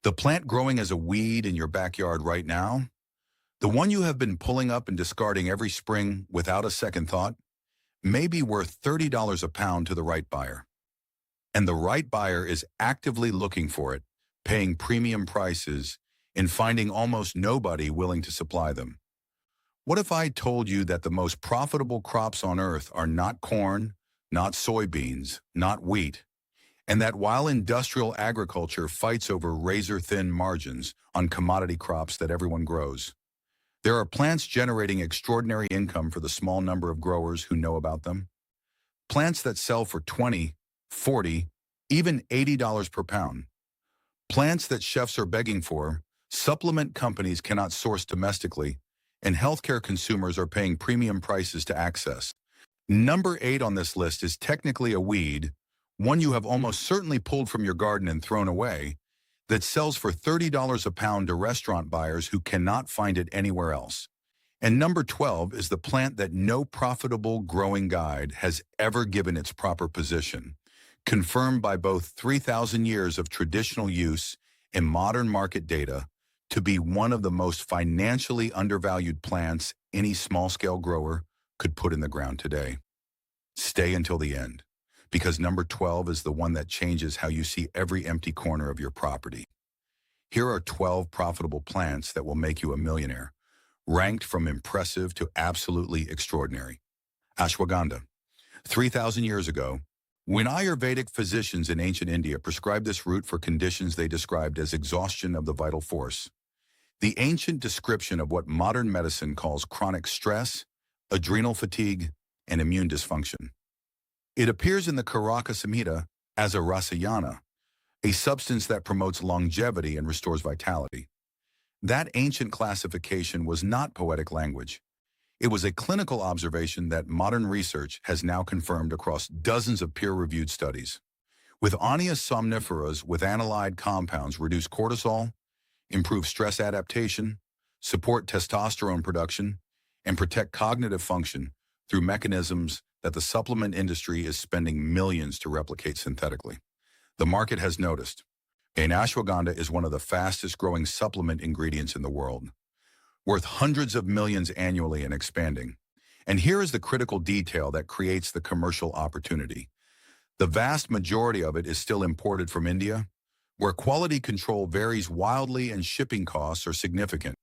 The plant growing as a weed in your backyard right now, the one you have been pulling up and discarding every spring without a second thought, may be worth $30 a pound to the right buyer. And the right buyer is actively looking for it, paying premium prices, and finding almost nobody willing to supply them. What if I told you that the most profitable crops on earth are not corn, not soybeans, not wheat, and that while industrial agriculture fights over razor-thin margins on commodity crops that everyone grows, there are plants generating extraordinary income for the small number of growers who know about them? Plants that sell for $20, $40, even $80 per pound. Plants that chefs are begging for, supplement companies cannot source domestically, and healthcare consumers are paying premium prices to access. Number 8 on this list is technically a weed, one you have almost certainly pulled from your garden and thrown away, that sells for $30 a pound to restaurant buyers who cannot find it anywhere else. And number 12 is the plant that no profitable growing guide has ever given its proper position, confirmed by both 3,000 years of traditional use and modern market data to be one of the most financially undervalued plants any small-scale grower could put in the ground today. Stay until the end, because number 12 is the one that changes how you see every empty corner of your property. Here are 12 profitable plants that will make you a millionaire, ranked from impressive to absolutely extraordinary. Ashwagandha. 3,000 years ago, when Ayurvedic physicians in ancient India prescribed this root for conditions they described as exhaustion of the vital force, the ancient description of what modern medicine calls chronic stress, adrenal fatigue, and immune dysfunction. It appears in the Karaka Samhita as a rasayana, a substance that promotes longevity and restores vitality. That ancient classification was not poetic language. It was a clinical observation that modern research has now confirmed across dozens of peer-reviewed studies. With Aeneas somniferas with analyzed compounds reduce cortisol, improve stress adaptation, support testosterone production, and protect cognitive function through mechanisms that the supplement industry is spending millions to replicate synthetically. The market has noticed, and ashwagandha is one of the fastest growing supplement ingredients in the world, worth hundreds of millions annually and expanding. And here is the critical detail that creates the commercial opportunity. The vast majority of it is still imported from India, where quality control varies wildly and shipping costs are significant.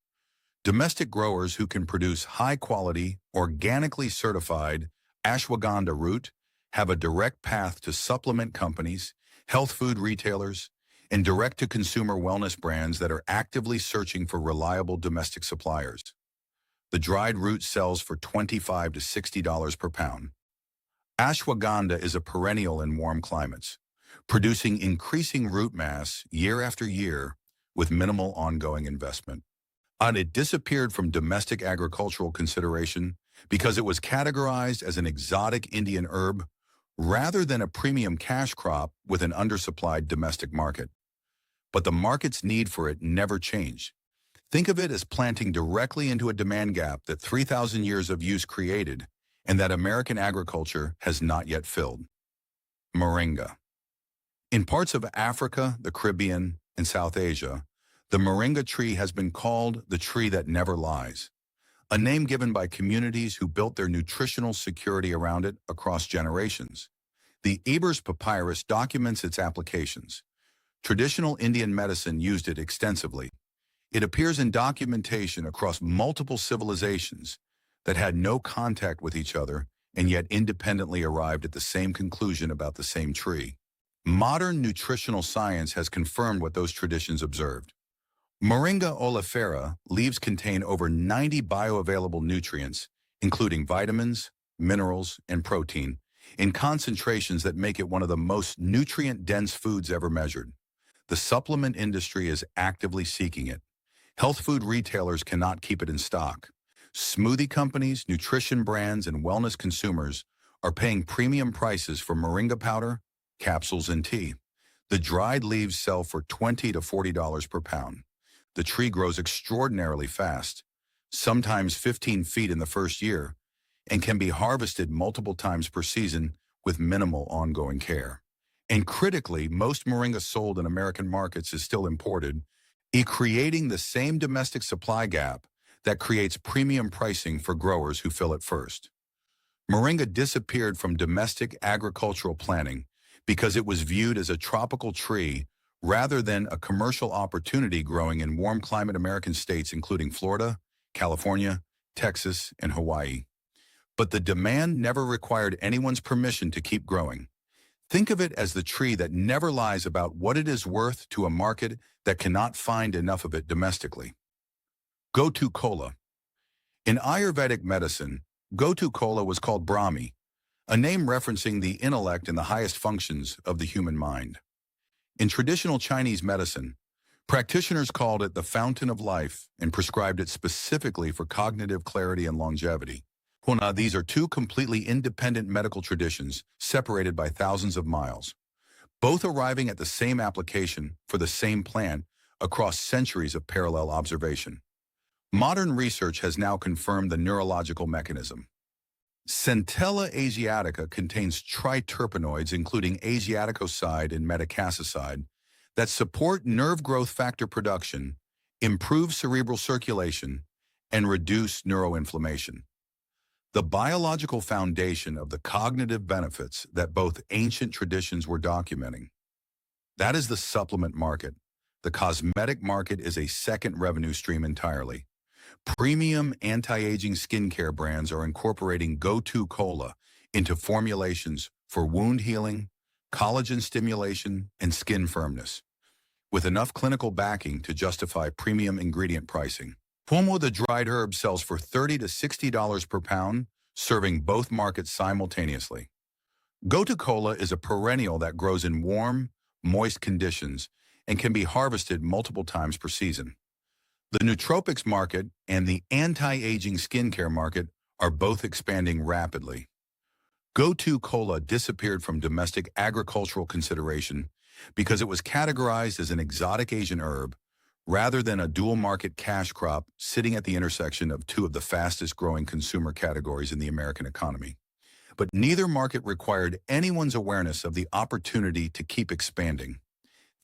Domestic growers who can produce high-quality, organically certified ashwagandha root have a direct path to supplement companies, health food retailers, and direct-to-consumer wellness brands that are actively searching for reliable domestic suppliers. The dried root sells for $25 to $60 per pound. Ashwagandha is a perennial in warm climates, producing increasing root mass year after year with minimal ongoing investment. And it disappeared from domestic agricultural consideration because it was categorized as an exotic Indian herb rather than a premium cash crop with an undersupplied domestic market. But the market's need for it never changed. Think of it as planting directly into a demand gap that 3,000 years of use created and that American agriculture has not yet filled. Moringa. In parts of Africa, the Caribbean, and South Asia, the moringa tree has been called the tree that never lies, a name given by communities who built their nutritional security around it across generations. The Ebers Papyrus documents its applications. Traditional Indian medicine used it extensively. It appears in documentation across multiple civilizations that had no contact with each other and yet independently arrived at the same conclusion about the same tree. Modern nutritional science has confirmed what those traditions observed. Moringa oleifera leaves contain over 90 bioavailable nutrients, including vitamins, minerals, and protein, in concentrations that make it one of the most nutrient-dense foods ever measured. The supplement industry is actively seeking it. Health food retailers cannot keep it in stock. Smoothie companies, nutrition brands, and wellness consumers are paying premium prices for moringa powder, capsules, and tea. The dried leaves sell for $20 to $40 per pound. The tree grows extraordinarily fast, sometimes 15 feet in the first year, and can be harvested multiple times per season with minimal ongoing care. And critically, most moringa sold in American markets is still imported, creating the same domestic supply gap that creates premium pricing for growers who fill it first. Moringa disappeared from domestic agricultural planning because it was viewed as a tropical tree rather than a commercial opportunity growing in warm climate American states including Florida, California, Texas, and Hawaii. But the demand never required anyone's permission to keep growing. Think of it as the tree that never lies about what it is worth to a market that cannot find enough of it domestically. Gotu kola. In Ayurvedic medicine, Gotu kola was called Brahmi, a name referencing the intellect and the highest functions of the human mind. In traditional Chinese medicine, practitioners called it the fountain of life and prescribed it specifically for cognitive clarity and longevity. Now, these are two completely independent medical traditions separated by thousands of miles, both arriving at the same application for the same plant across centuries of parallel observation. Modern research has now confirmed the neurological mechanism. Centella asiatica contains triterpenoids, including asiaticoside and metacasicide, that support nerve growth factor production, improve cerebral circulation, and reduce neuroinflammation. The biological foundation of the cognitive benefits that both ancient traditions were documenting. That is the supplement market. The cosmetic market is a second revenue stream entirely. Premium anti-aging skincare brands are incorporating Gotu kola into formulations for wound healing, collagen stimulation, and skin firmness, with enough clinical backing to justify premium ingredient pricing. Pomo, the dried herb, sells for $30 to $60 per pound, serving both markets simultaneously. Gotu kola is a perennial that grows in warm, moist conditions and can be harvested multiple times per season. The nootropics market and the anti-aging skincare market are both expanding rapidly. Gotu kola disappeared from domestic agricultural consideration because it was categorized as an exotic Asian herb rather than a dual-market cash crop sitting at the intersection of two of the fastest-growing consumer categories in the American economy. But neither market required anyone's awareness of the opportunity to keep expanding.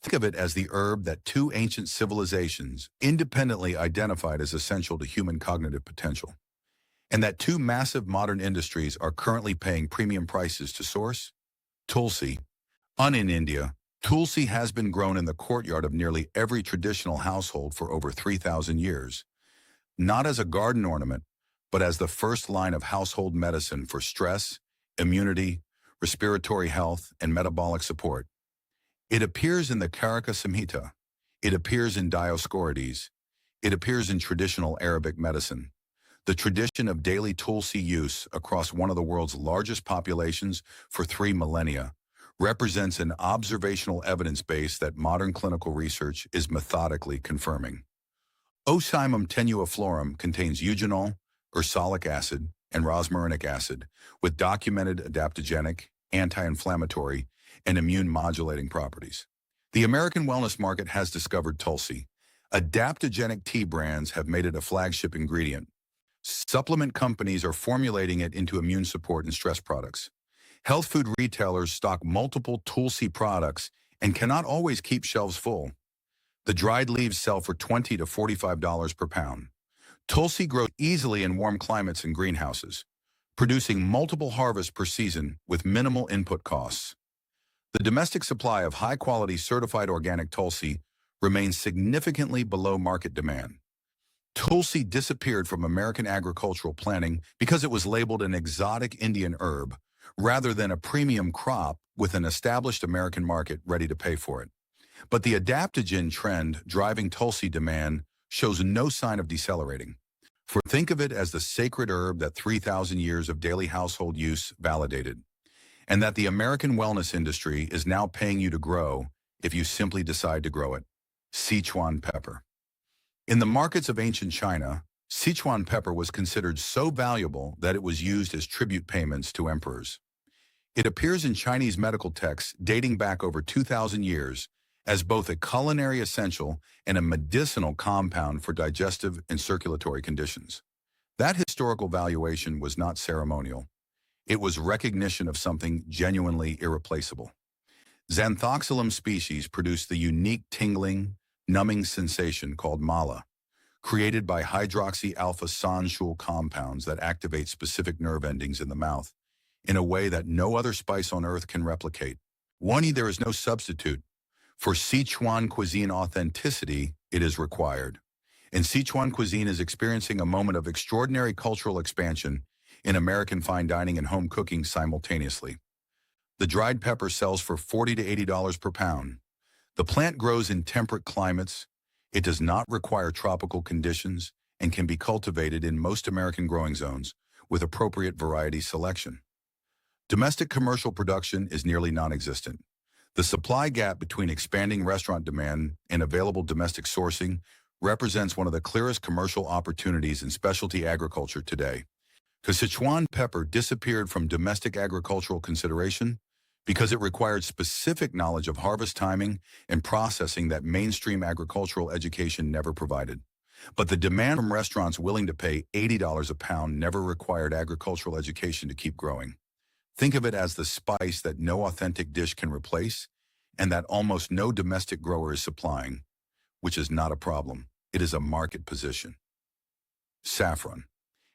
Think of it as the herb that two ancient civilizations independently identified as essential to human cognitive potential, and that two massive modern industries are currently paying premium prices to source. Tulsi. In India, Tulsi has been grown in the courtyard of nearly every traditional household for over 3,000 years, not as a garden ornament, but as the first line of household medicine for stress, immunity, respiratory health, and metabolic support. It appears in the Karaka Samhita. It appears in Dioscorides. It appears in traditional Arabic medicine. The tradition of daily Tulsi use across one of the world's largest populations for 3 millennia represents an observational evidence base that modern clinical research is methodically confirming. Ocimum tenuiflorum contains eugenol, ursolic acid, and rosmarinic acid with documented adaptogenic, anti-inflammatory, and immune-modulating properties. The American wellness market has discovered Tulsi. Adaptogenic tea brands have made it a flagship ingredient. Supplement companies are formulating it into immune support and stress products. Health food retailers stock multiple Tulsi products and cannot always keep shelves full. The dried leaves sell for $20 to $45 per pound. Tulsi grows easily in warm climates and greenhouses, producing multiple harvests per season with minimal input costs. The domestic supply of high-quality certified organic Tulsi remains significantly below market demand. Tulsi disappeared from American agricultural planning because it was labeled an exotic Indian herb rather than a premium crop with an established American market ready to pay for it. But the adaptogen trend driving Tulsi demand shows no sign of decelerating. Think of it as the sacred herb that 3,000 years of daily household use validated, and that the American wellness industry is now paying you to grow if you simply decide to grow it. Sichuan pepper. In the markets of ancient China, Sichuan pepper was considered so valuable that it was used as tribute payments to emperors. It appears in Chinese medical texts dating back over 2,000 years as both a culinary essential and a medicinal compound for digestive and circulatory conditions. That historical valuation was not ceremonial. It was recognition of something genuinely irreplaceable. Xanthoxylum species produce the unique tingling, numbing sensation called mala, created by hydroxy-alpha-sonshul compounds that activate specific nerve endings in the mouth in a way that no other spice on earth can replicate. There is no substitute. For Sichuan cuisine authenticity, it is required. And Sichuan cuisine is experiencing a moment of extraordinary cultural expansion in American fine dining and home cooking simultaneously. The dried pepper sells for $40 to $80 per pound. The plant grows in temperate climates. It does not require tropical conditions and can be cultivated in most American growing zones with appropriate variety selection. Domestic commercial production is nearly non-existent. The supply gap between expanding restaurant demand and available domestic sourcing represents one of the clearest commercial opportunities in specialty agriculture today. The Sichuan pepper disappeared from domestic agricultural consideration because it required specific knowledge of harvest timing and processing that mainstream agricultural education never provided. But the demand from restaurants willing to pay $80 a pound never required agricultural education to keep growing. Think of it as the spice that no authentic dish can replace and that almost no domestic grower is supplying, which is not a problem. It is a market position. Saffron.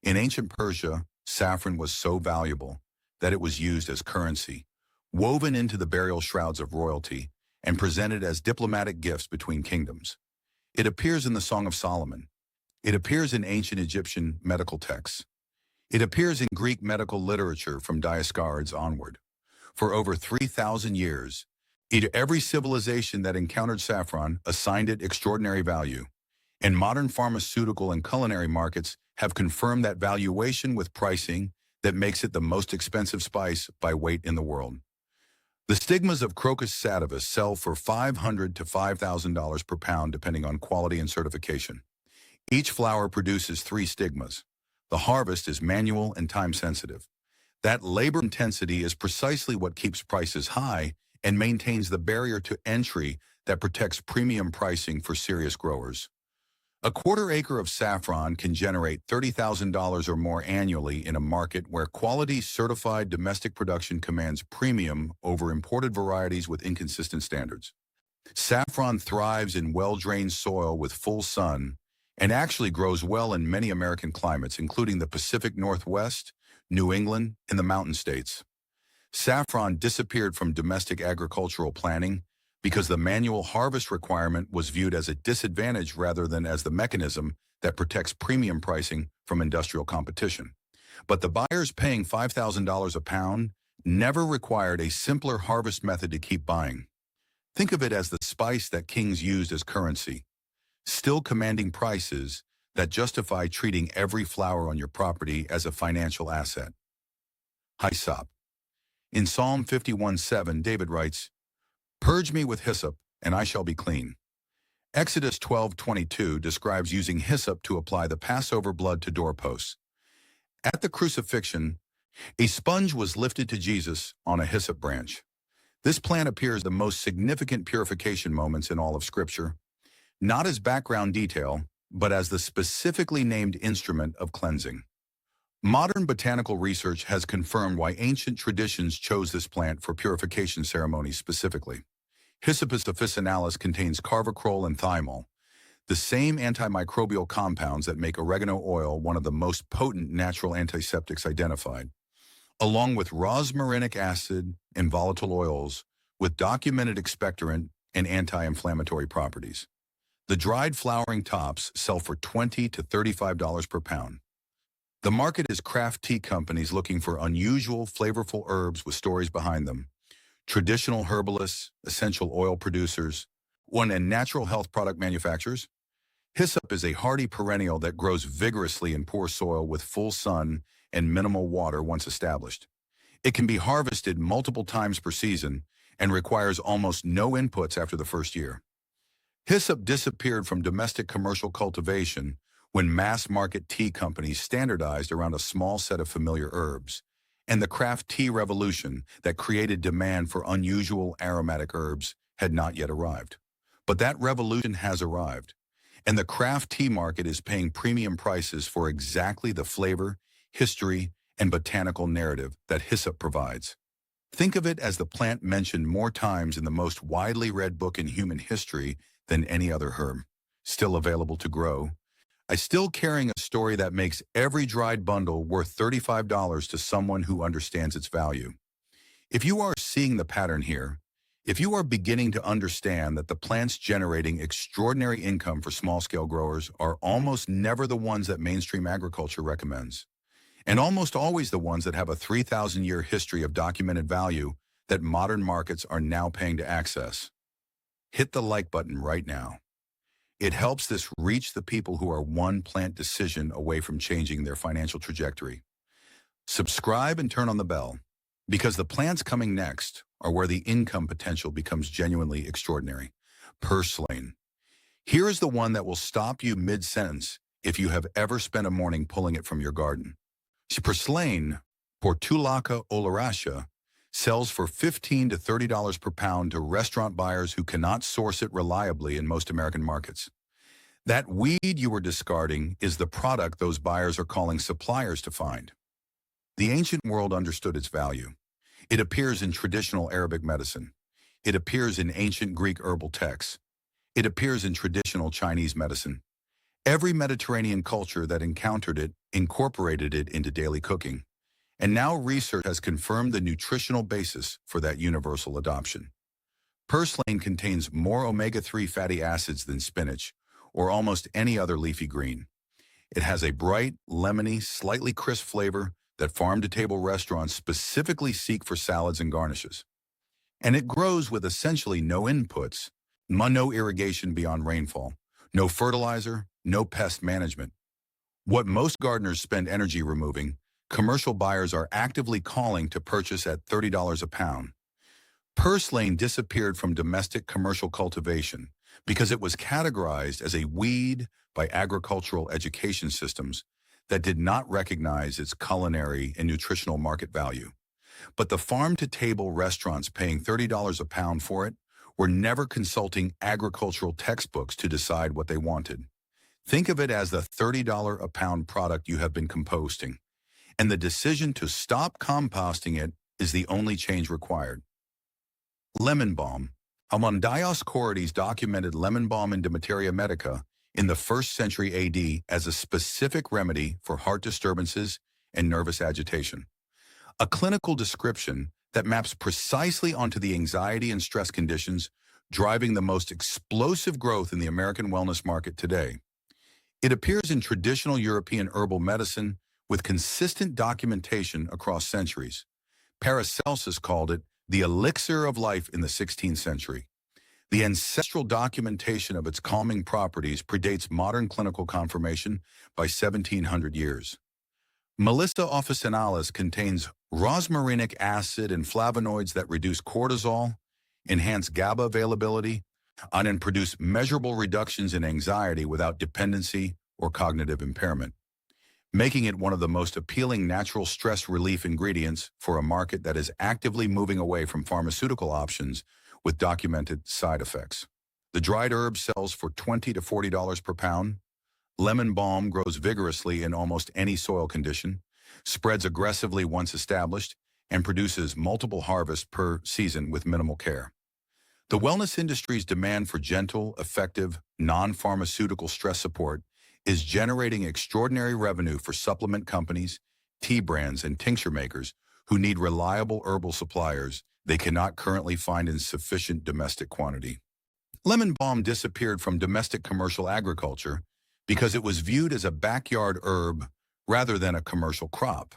In ancient Persia, saffron was so valuable that it was used as currency, woven into the burial shrouds of royalty, and presented as diplomatic gifts between kingdoms. It appears in the Song of Solomon. It appears in ancient Egyptian medical texts. It appears in Greek medical literature from Dioscorides onward. For over 3,000 years, every civilization that encountered saffron assigned it extraordinary value, and modern pharmaceutical and culinary markets have confirmed that valuation with pricing that makes it the most expensive spice by weight in the world. The stigmas of Crocus sativus sell for $500 to $5,000 per pound depending on quality and certification. Each flower produces 3 stigmas. The harvest is manual and time-sensitive. That labor intensity is precisely what keeps prices high and maintains the barrier to entry that protects premium pricing for serious growers. A quarter acre of saffron can generate $30,000 or more annually in a market where quality certified domestic production commands premium over imported varieties with inconsistent standards. Saffron thrives in well-drained soil with full sun and actually grows well in many American climates, including the Pacific Northwest, New England, and the Mountain States. Saffron disappeared from domestic agricultural planning because the manual harvest requirement was viewed as a disadvantage rather than as the mechanism that protects premium pricing from industrial competition. But the buyers paying $5,000 a pound never required a simpler harvest method to keep buying. Think of it as the spice that kings used as currency, still commanding prices that justify treating every flower on your property as a financial asset. Hyssop. In Psalm 51:7, David writes, "Purge me with hyssop, and I shall be clean." Exodus 12:22 describes using hyssop to apply the Passover blood to doorposts. At the crucifixion, a sponge was lifted to Jesus on a hyssop branch. This plant appears the most significant purification moments in all of Scripture, not as background detail, but as the specifically named instrument of cleansing. Modern botanical research has confirmed why ancient traditions chose this plant for purification ceremonies specifically. Hyssopus officinalis contains carvacrol and thymol, the same antimicrobial compounds that make oregano oil one of the most potent natural antiseptics identified, along with rosmarinic acid and volatile oils with documented expectorant and anti-inflammatory properties. The dried flowering tops sell for $20 to $35 per pound. The market is craft tea companies looking for unusual, flavorful herbs with stories behind them, traditional herbalists, essential oil producers, and natural health product manufacturers. Hyssop is a hardy perennial that grows vigorously in poor soil with full sun and minimal water once established. It can be harvested multiple times per season and requires almost no inputs after the first year. Hyssop disappeared from domestic commercial cultivation when mass-market tea companies standardized around a small set of familiar herbs, and the craft tea revolution that created demand for unusual aromatic herbs had not yet arrived. But that revolution has arrived, and the craft tea market is paying premium prices for exactly the flavor, history, and botanical narrative that hyssop provides. Think of it as the plant mentioned more times in the most widely read book in human history than any other herb. Still available to grow. Still carrying a story that makes every dried bundle worth $35 to someone who understands its value. If you are seeing the pattern here, if you are beginning to understand that the plants generating extraordinary income for small-scale growers are almost never the ones that mainstream agriculture recommends, and almost always the ones that have a 3,000-year history of documented value that modern markets are now paying to access, hit the like button right now. It helps this reach the people who are one plant decision away from changing their financial trajectory. Subscribe and turn on the bell, because the plants coming next are where the income potential becomes genuinely extraordinary. Purslane. Here is the one that will stop you mid-sentence if you have ever spent a morning pulling it from your garden. Purslane, Portulaca oleracea, sells for $15 to $30 per pound to restaurant buyers who cannot source it reliably in most American markets. That weed you were discarding is the product those buyers are calling suppliers to find. The ancient world understood its value. It appears in traditional Arabic medicine. It appears in ancient Greek herbal texts. It appears in traditional Chinese medicine. Every Mediterranean culture that encountered it incorporated it into daily cooking. And now research has confirmed the nutritional basis for that universal adoption. Purslane contains more omega-3 fatty acids than spinach, or almost any other leafy green. It has a bright, lemony, slightly crisp flavor that farm-to-table restaurants specifically seek for salads and garnishes. And it grows with essentially no inputs, no irrigation beyond rainfall, no fertilizer, no pest management. What most gardeners spend energy removing, commercial buyers are actively calling to purchase at $30 a pound. Purslane disappeared from domestic commercial cultivation because it was categorized as a weed by agricultural education systems that did not recognize its culinary and nutritional market value. But the farm-to-table restaurants paying $30 a pound for it were never consulting agricultural textbooks to decide what they wanted. Think of it as the $30 a pound product you have been composting, and the decision to stop composting it is the only change required. Lemon balm. Among Dioscorides documented lemon balm in Demeteria Medica in the 1st century AD as a specific remedy for heart disturbances and nervous agitation. A clinical description that maps precisely onto the anxiety and stress conditions driving the most explosive growth in the American wellness market today. It appears in traditional European herbal medicine with consistent documentation across centuries. Paracelsus called it the elixir of life in the 16th century. The ancestral documentation of its calming properties predates modern clinical confirmation by 1,700 years. Melissa officinalis contains rosmarinic acid and flavonoids that reduce cortisol, enhance GABA availability, and produce measurable reductions in anxiety without dependency or cognitive impairment, making it one of the most appealing natural stress relief ingredients for a market that is actively moving away from pharmaceutical options with documented side effects. The dried herb sells for $20 to $40 per pound. Lemon balm grows vigorously in almost any soil condition, spreads aggressively once established, and produces multiple harvests per season with minimal care. The wellness industry's demand for gentle, effective, non-pharmaceutical stress support is generating extraordinary revenue for supplement companies, tea brands, and tincture makers who need reliable herbal suppliers they cannot currently find in sufficient domestic quantity. Lemon balm disappeared from domestic commercial agriculture because it was viewed as a backyard herb rather than a commercial crop.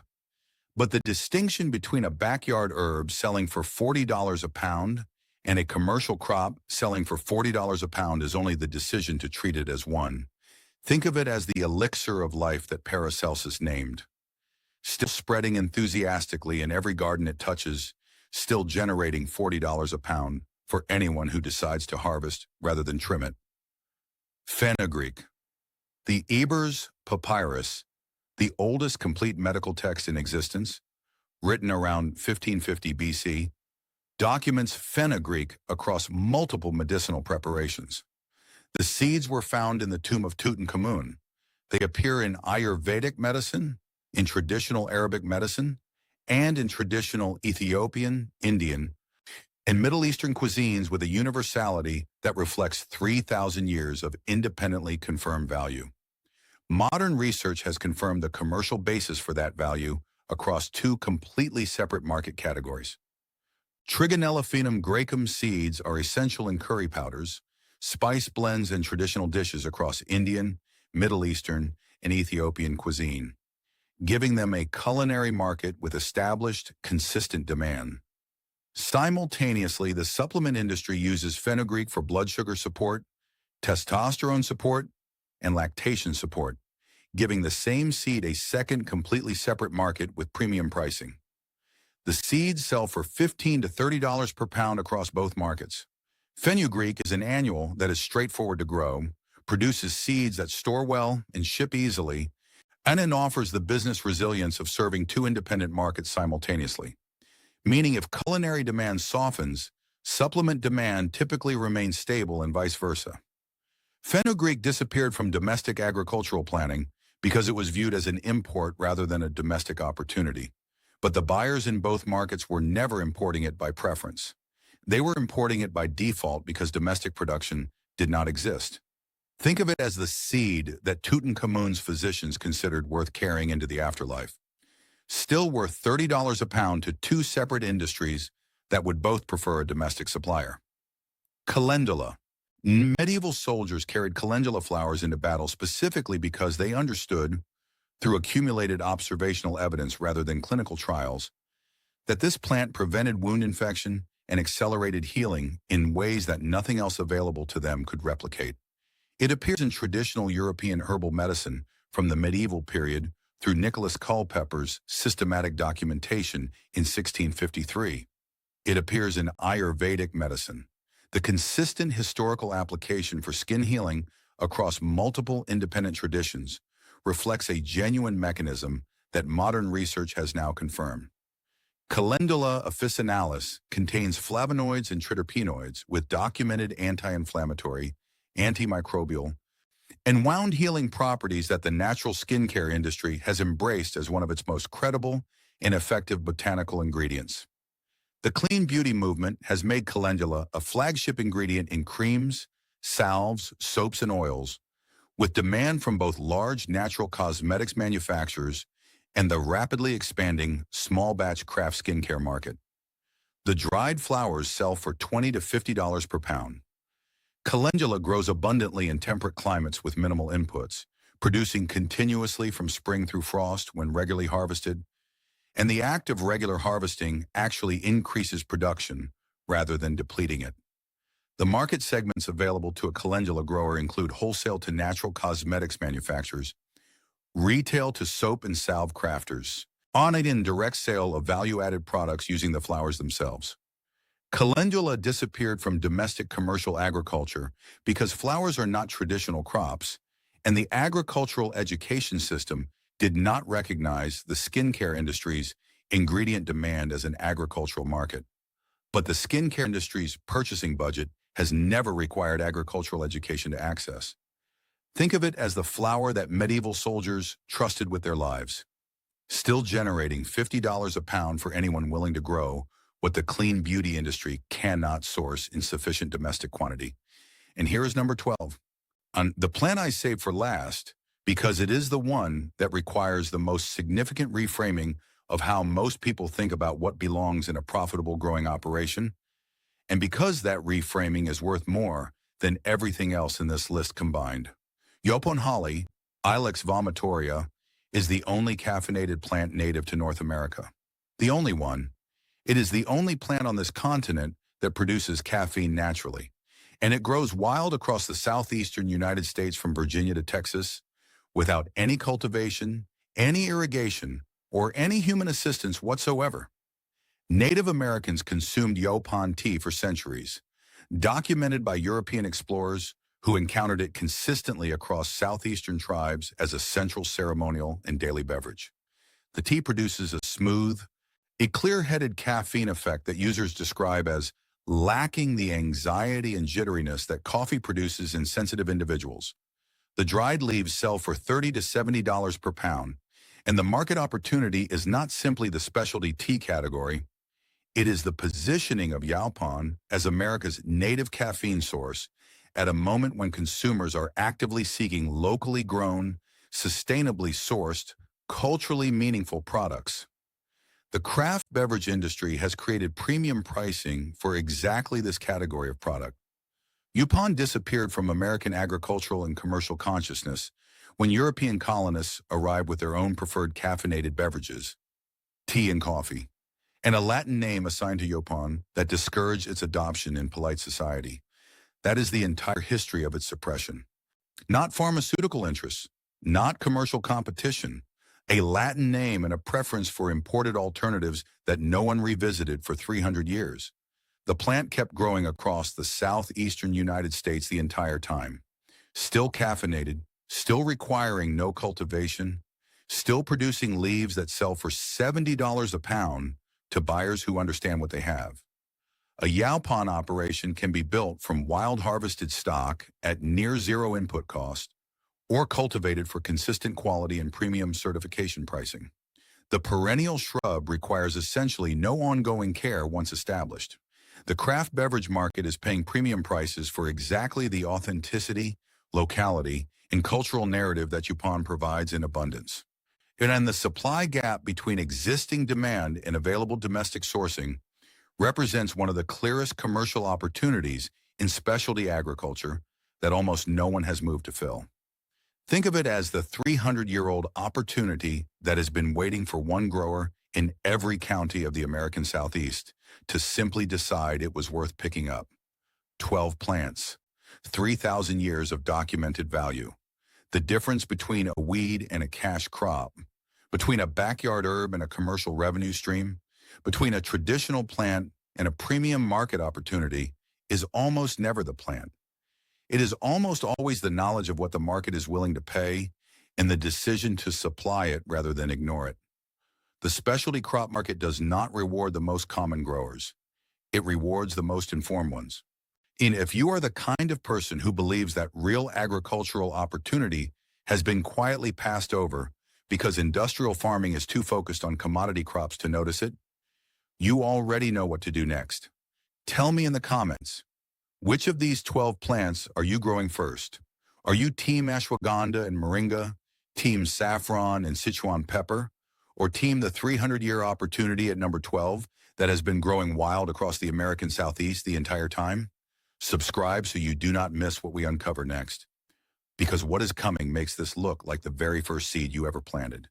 But the distinction between a backyard herb selling for $40 a pound and a commercial crop selling for $40 a pound is only the decision to treat it as one. Think of it as the elixir of life that Paracelsus named. Still spreading enthusiastically in every garden it touches, still generating $40 a pound for anyone who decides to harvest rather than trim it. Fenugreek. The Ebers Papyrus, the oldest complete medical text in existence, written around 1550 BC, documents fenugreek across multiple medicinal preparations. The seeds were found in the tomb of Tutankhamun. They appear in Ayurvedic medicine, in traditional Arabic medicine, and in traditional Ethiopian, Indian, and Middle Eastern cuisines with a universality that reflects 3,000 years of independently confirmed value. Modern research has confirmed the commercial basis for that value across two completely separate market categories. Trigonella graecum seeds are essential in curry powders, spice blends, and traditional dishes across Indian, Middle Eastern, and Ethiopian cuisine, giving them a culinary market with established, consistent demand. Simultaneously, the supplement industry uses fenugreek for blood sugar support, testosterone support, and lactation support, giving the same seed a second completely separate market with premium pricing. The seeds sell for $15 to $30 per pound across both markets. Fenugreek is an annual that is straightforward to grow, produces seeds that store well and ship easily, and it offers the business resilience of serving two independent markets simultaneously. Meaning if culinary demand softens, supplement demand typically remains stable and vice versa. Fenugreek disappeared from domestic agricultural planning because it was viewed as an import rather than a domestic opportunity. But the buyers in both markets were never importing it by preference. They were importing it by default because domestic production did not exist. Think of it as the seed that Tutankhamun's physicians considered worth carrying into the afterlife. Still worth $30 a pound to two separate industries that would both prefer a domestic supplier. Calendula. Medieval soldiers carried calendula flowers into battle specifically because they understood, through accumulated observational evidence rather than clinical trials, that this plant prevented wound infection and accelerated healing in ways that nothing else available to them could replicate. It appears in traditional European herbal medicine from the medieval period through Nicholas Culpeper's systematic documentation in 1653. It appears in Ayurvedic medicine. The consistent historical application for skin healing across multiple independent traditions reflects a genuine mechanism that modern research has now confirmed. Calendula officinalis contains flavonoids and triterpenoids with documented anti-inflammatory, antimicrobial, and wound-healing properties that the natural skincare industry has embraced as one of its most credible and effective botanical ingredients. The clean beauty movement has made calendula a flagship ingredient in creams, salves, soaps, and oils, with demand from both large natural cosmetics manufacturers and the rapidly expanding small-batch craft skincare market. The dried flowers sell for $20 to $50 per pound. Calendula grows abundantly in temperate climates with minimal inputs, producing continuously from spring through frost when regularly harvested, and the act of regular harvesting actually increases production rather than depleting it. The market segments available to a calendula grower include wholesale to natural cosmetics manufacturers, retail to soap and salve crafters, on-site and direct sale of value-added products using the flowers themselves. Calendula disappeared from domestic commercial agriculture because flowers are not traditional crops, and the agricultural education system did not recognize the skincare industry's ingredient demand as an agricultural market. But the skincare industry's purchasing budget has never required agricultural education to access. Think of it as the flower that medieval soldiers trusted with their lives, still generating $50 a pound for anyone willing to grow what the clean beauty industry cannot source in sufficient domestic quantity. And here is number 12. The plant I saved for last, because it is the one that requires the most significant reframing of how most people think about what belongs in a profitable growing operation, and because that reframing is worth more than everything else in this list combined. Yopon holly, Ilex vomitoria, is the only caffeinated plant native to North America. The only one. It is the only plant on this continent that produces caffeine naturally, and it grows wild across the southeastern United States from Virginia to Texas without any cultivation, any irrigation, or any human assistance whatsoever. Native Americans consumed Yopon tea for centuries, documented by European explorers who encountered it consistently across southeastern tribes as a central ceremonial and daily beverage. The tea produces a smooth, a clear-headed caffeine effect that users describe as lacking the anxiety and jitteriness that coffee produces in sensitive individuals. The dried leaves sell for $30 to $70 per pound, And the market opportunity is not simply the specialty tea category, it is the positioning of Yaupon as America's native caffeine source at a moment when consumers are actively seeking locally grown, sustainably sourced, culturally meaningful products. The craft beverage industry has created premium pricing for exactly this category of product. Yaupon disappeared from American agricultural and commercial consciousness when European colonists arrived with their own preferred caffeinated beverages, tea and coffee, and a Latin name assigned to Yaupon that discouraged its adoption in polite society. That is the entire history of its suppression. Not pharmaceutical interests, not commercial competition, a Latin name and a preference for imported alternatives that no one revisited for 300 years. The plant kept growing across the southeastern United States the entire time. Still caffeinated, still requiring no cultivation, still producing leaves that sell for $70 a pound to buyers who understand what they have. A Yaupon operation can be built from wild harvested stock at near zero input cost or cultivated for consistent quality and premium certification pricing. The perennial shrub requires essentially no ongoing care once established. The craft beverage market is paying premium prices for exactly the authenticity, locality, and cultural narrative that Yaupon provides in abundance. And the supply gap between existing demand and available domestic sourcing represents one of the clearest commercial opportunities in specialty agriculture that almost no one has moved to fill. Think of it as the 300-year-old opportunity that has been waiting for one grower in every county of the American Southeast to simply decide it was worth picking up. 12 plants, 3,000 years of documented value. The difference between a weed and a cash crop, between a backyard herb and a commercial revenue stream, between a traditional plant and a premium market opportunity is almost never the plant. It is almost always the knowledge of what the market is willing to pay and the decision to supply it rather than ignore it. The specialty crop market does not reward the most common growers. It rewards the most informed ones. And if you are the kind of person who believes that real agricultural opportunity has been quietly passed over because industrial farming is too focused on commodity crops to notice it, you already know what to do next. Tell me in the comments, which of these 12 plants are you growing first? Are you Team Ashwagandha and Moringa, Team Saffron and Sichuan Pepper, or Team the 300-year opportunity at number 12 that has been growing wild across the American Southeast the entire time? Subscribe so you do not miss what we uncover next, because what is coming makes this look like the very first seed you ever planted.